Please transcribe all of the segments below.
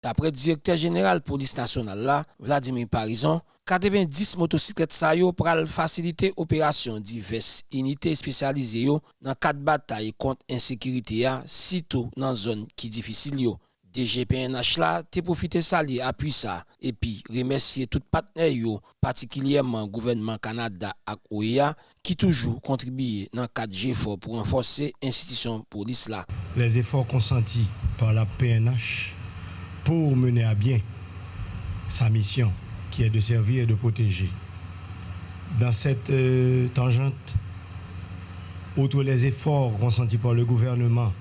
D'après directeur général police nationale là, Vladimir Parizon, 90 motocyclettes sa yo pral faciliter opération diverses unités spécialisées yo dans cadre bataille contre insécurité ya, sitôt dans zone qui difficile yo. DGPNH là, te profité sali appui ça et puis remercier tout partenaire yo, particulièrement gouvernement Canada et OEA qui toujours contribuent dans cadre d'efforts pour renforcer l'institution police là. Les efforts consentis par la PNH pour mener à bien sa mission qui est de servir et de protéger. Dans cette tangente, outre les efforts consentis par le gouvernement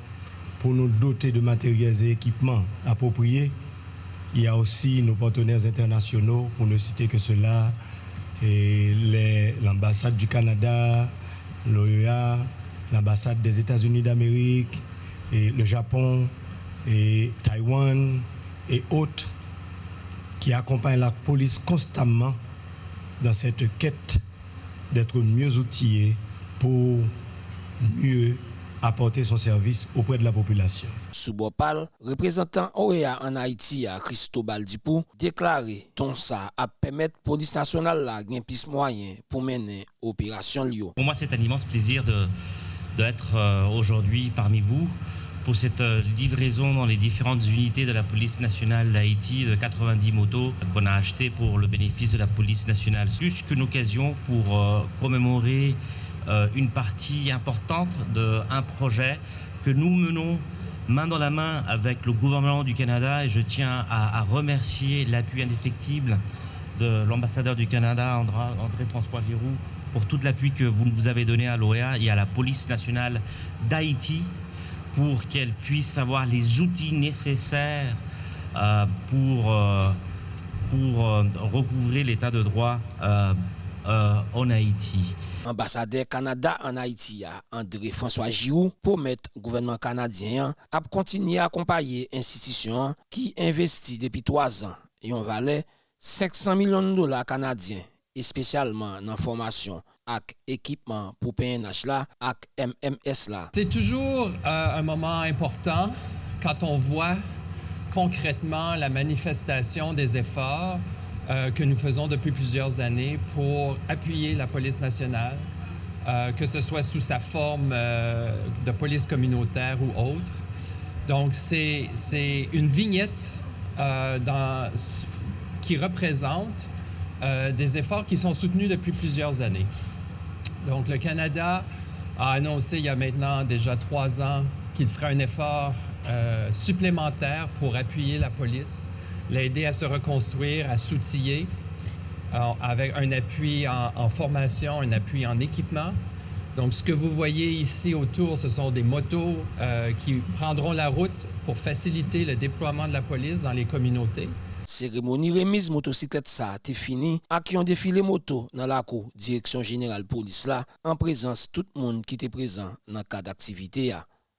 pour nous doter de matériels et équipements appropriés, il y a aussi nos partenaires internationaux, pour ne citer que cela, l'ambassade du Canada, l'OEA, l'ambassade des États-Unis d'Amérique, et le Japon, et Taïwan, et autres, qui accompagnent la police constamment dans cette quête d'être mieux outillés pour mieux apporter son service auprès de la population. Soubopal, représentant OEA en Haïti à Cristobal Dipou, déclaré ton ça à permettre police nationale la gain plus moyen pour mener opération Lio. Pour moi, c'est un immense plaisir d'être aujourd'hui parmi vous pour cette livraison dans les différentes unités de la police nationale d'Haïti de 90 motos qu'on a achetées pour le bénéfice de la police nationale. Plus qu'une occasion pour commémorer une partie importante d'un projet que nous menons main dans la main avec le gouvernement du Canada, et je tiens à remercier l'appui indéfectible de l'ambassadeur du Canada, André-François Giroux, pour tout l'appui que vous nous avez donné à l'OEA et à la police nationale d'Haïti pour qu'elle puisse avoir les outils nécessaires pour recouvrer l'état de droit en Haïti. Ambassadeur Canada en Haïti, André-François Giroux, promet le gouvernement canadien à continuer à accompagner l'institution qui investit depuis 3 ans et on valait 500 millions de dollars canadiens, et spécialement dans la formation et équipement pour PNH là, et MMS là. C'est toujours un moment important quand on voit concrètement la manifestation des efforts que nous faisons depuis plusieurs années pour appuyer la police nationale, que ce soit sous sa forme de police communautaire ou autre. Donc c'est une vignette qui représente des efforts qui sont soutenus depuis plusieurs années. Donc le Canada a annoncé il y a maintenant déjà 3 ans qu'il ferait un effort supplémentaire pour appuyer la police, l'aider à se reconstruire, à s'outiller, avec un appui en formation, un appui en équipement. Donc ce que vous voyez ici autour, ce sont des motos qui prendront la route pour faciliter le déploiement de la police dans les communautés. Cérémonie remise motocyclette ça t'est fini à qui ont défilé moto dans la cour direction générale police là en présence tout le monde qui était présent dans le cadre d'activité.